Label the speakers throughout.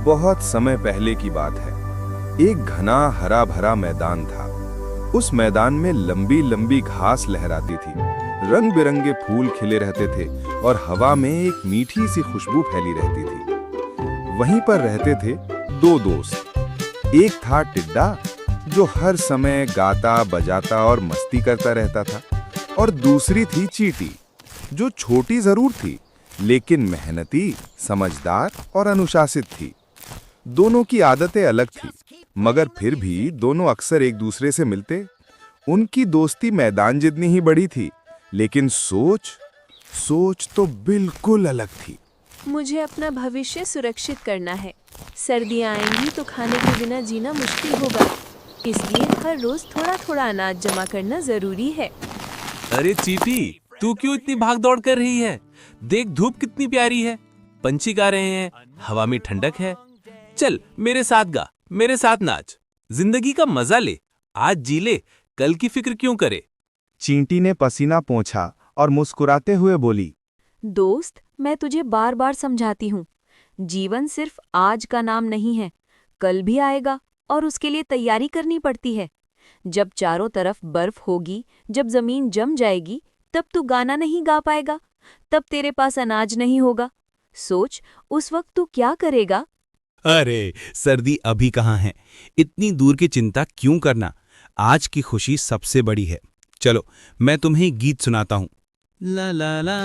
Speaker 1: बहुत समय पहले की बात है। एक घना हरा भरा मैदान था। उस मैदान में लंबी लंबी घास लहराती थी, रंग बिरंगे फूल खिले रहते थे और हवा में एक मीठी सी खुशबू फैली रहती थी। वहीं पर रहते थे दो दोस्त। एक था टिड्डा, जो हर समय गाता बजाता और मस्ती करता रहता था, और दूसरी थी चींटी, जो छोटी जरूर थी लेकिन मेहनती, समझदार और अनुशासित थी। दोनों की आदतें अलग थी, मगर फिर भी दोनों अक्सर एक दूसरे से मिलते। उनकी दोस्ती मैदान जितनी ही बड़ी थी, लेकिन सोच तो बिल्कुल अलग थी।
Speaker 2: मुझे अपना भविष्य सुरक्षित करना है। सर्दियाँ आएंगी तो खाने के बिना जीना मुश्किल होगा, इसलिए हर रोज थोड़ा थोड़ा अनाज जमा करना जरूरी है।
Speaker 3: अरे चींटी, तू क्यों इतनी भाग दौड़ कर रही है? देख धूप कितनी प्यारी है, पंछी गा रहे हैं, हवा में ठंडक है। चल मेरे साथ गा, मेरे साथ नाच, जिंदगी का मजा ले। आज जी ले, कल की फिक्र क्यों करे?
Speaker 1: चींटी ने पसीना पोंछा और मुस्कुराते हुए बोली,
Speaker 2: दोस्त, मैं तुझे बार बार समझाती हूँ, जीवन सिर्फ आज का नाम नहीं है, कल भी आएगा और उसके लिए तैयारी करनी पड़ती है। जब चारों तरफ बर्फ होगी, जब जमीन जम जाएगी, तब तू गाना नहीं गा पाएगा, तब तेरे पास अनाज नहीं होगा। सोच, उस वक्त तू क्या करेगा?
Speaker 4: अरे सर्दी अभी कहाँ है, इतनी दूर की चिंता क्यों करना। आज की खुशी सबसे बड़ी है। चलो मैं तुम्हें गीत सुनाता हूँ। ला ला ला,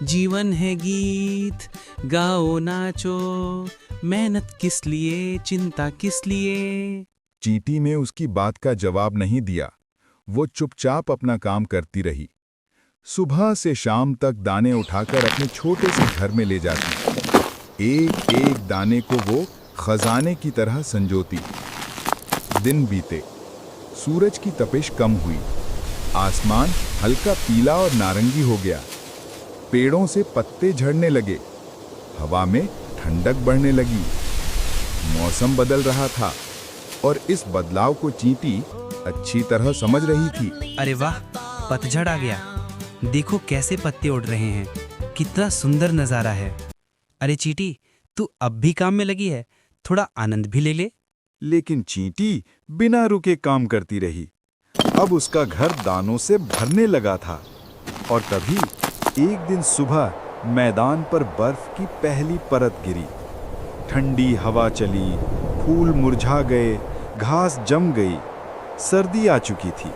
Speaker 4: जीवन है गीत, गाओ नाचो, मेहनत किस लिए, चिंता किस लिए।
Speaker 5: चींटी ने उसकी बात का जवाब नहीं दिया। वो चुपचाप अपना काम करती रही। सुबह से शाम तक दाने उठाकर अपने छोटे से घर में ले जाती। एक एक दाने को वो खजाने की तरह संजोती। दिन बीते, सूरज की तपिश कम हुई, आसमान हल्का पीला और नारंगी हो गया, पेड़ों से पत्ते झड़ने लगे, हवा में ठंडक बढ़ने लगी। मौसम बदल रहा था और इस बदलाव को चींटी अच्छी तरह समझ रही थी।
Speaker 4: अरे वाह, पतझड़ आ गया। देखो कैसे पत्ते उड़ रहे हैं, कितना सुंदर नजारा है। अरे चींटी, तू अब भी काम में लगी है, थोड़ा आनंद भी ले ले।
Speaker 5: लेकिन चींटी बिना रुके काम करती रही। अब उसका घर दानों से भरने लगा था। और तभी एक दिन सुबह मैदान पर बर्फ की पहली परत गिरी। ठंडी हवा चली, फूल मुरझा गए, घास जम गई, सर्दी आ चुकी थी।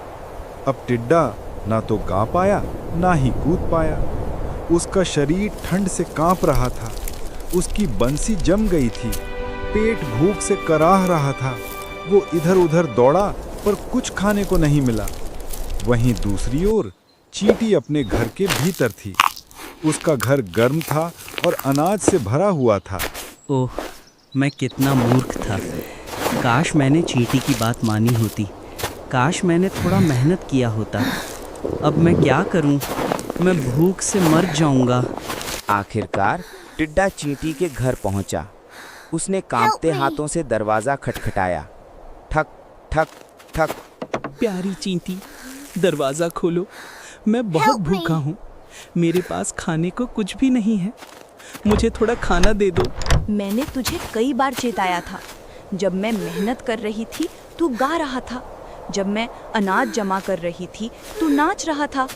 Speaker 5: अब टिड्डा ना तो गा पाया, ना ही कूद पाया। उसका शरीर ठंड से कांप रहा था, उसकी बंसी जम गई थी, पेट भूख से कराह रहा था। वो इधर उधर दौड़ा पर कुछ खाने को नहीं मिला। वहीं दूसरी ओर चींटी अपने घर के भीतर थी। उसका घर गर्म था और अनाज से भरा हुआ था।
Speaker 6: ओह, मैं कितना मूर्ख था। काश मैंने चींटी की बात मानी होती, काश मैंने थोड़ा मेहनत किया होता। अब मैं क्या करूं? मैं भूख से मर जाऊंगा।
Speaker 7: आखिरकार टिड्डा चींटी के घर पहुंचा। उसने कांपते हाथों से दरवाजा खटखटाया। ठक ठक ठक।
Speaker 6: प्यारी चींटी, दरवाज़ा खोलो, मैं बहुत भूखा हूँ। मेरे पास खाने को कुछ भी नहीं है, मुझे थोड़ा खाना दे दो।
Speaker 8: मैंने तुझे कई बार चेताया था। जब मैं मेहनत कर रही थी तू गा रहा था, जब मैं अनाज जमा कर रही थी तू नाच रहा था।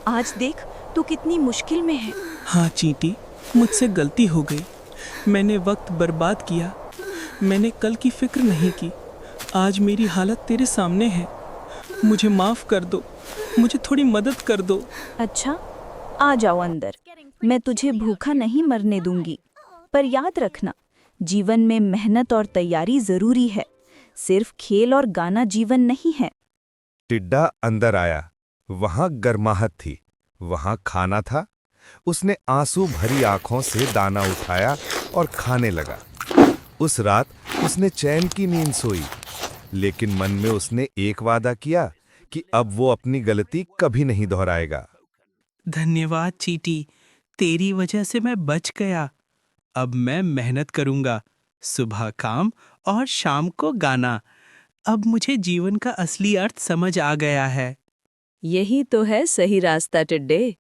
Speaker 8: आज देख तू कितनी मुश्किल में है।
Speaker 6: हाँ चींटी, मुझसे गलती हो गई। मैंने वक्त बर्बाद किया, मैंने कल की फिक्र नहीं की। आज मेरी हालत तेरे सामने है, मुझे माफ़ कर दो, मुझे थोड़ी मदद कर दो।
Speaker 8: अच्छा, आ जाओ अंदर, मैं तुझे भूखा नहीं मरने दूंगी। पर याद रखना, जीवन में मेहनत और तैयारी जरूरी है, सिर्फ खेल और गाना जीवन नहीं है।
Speaker 1: टिड्डा अंदर आया। वहां गर्माहट थी, वहां खाना था। उसने आंसू भरी आंखों से दाना उठाया और खाने लगा। उस रात उसने चैन की नींद सोई, लेकिन मन में उसने एक वादा किया कि अब वो अपनी गलती कभी नहीं दोहराएगा।
Speaker 6: धन्यवाद चींटी, तेरी वजह से मैं बच गया। अब मैं मेहनत करूंगा, सुबह काम और शाम को गाना। अब मुझे जीवन का असली अर्थ समझ आ गया है।
Speaker 2: यही तो है सही रास्ता टिड्डे।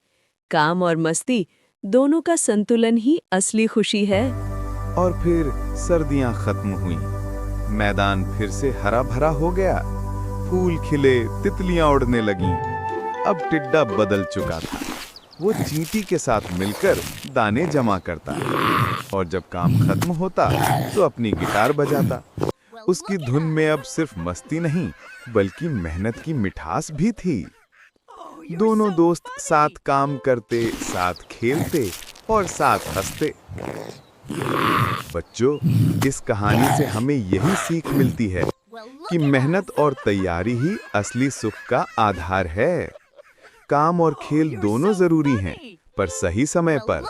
Speaker 2: काम और मस्ती दोनों का संतुलन ही असली खुशी है।
Speaker 5: और फिर सर्दियां खत्म हुई। मैदान फिर से हरा भरा हो गया, फूल खिले, तितलियां उड़ने लगीं। अब टिड्डा बदल चुका था। वो चींटी के साथ मिलकर दाने जमा करता और जब काम खत्म होता तो अपनी गिटार बजाता। उसकी धुन में अब सिर्फ मस्ती नहीं बल्कि मेहनत की मिठास भी थी। दोनों दोस्त साथ काम करते, साथ खेलते और साथ हंसते। बच्चों, इस कहानी से हमें यही सीख मिलती है कि मेहनत और तैयारी ही असली सुख का आधार है। काम और खेल दोनों जरूरी हैं, पर सही समय पर।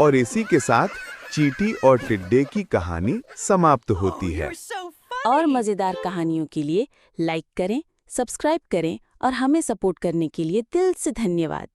Speaker 5: और इसी के साथ चींटी और टिड्डे की कहानी समाप्त होती है।
Speaker 9: और मजेदार कहानियों के लिए लाइक करें, सब्सक्राइब करें और हमें सपोर्ट करने के लिए दिल से धन्यवाद।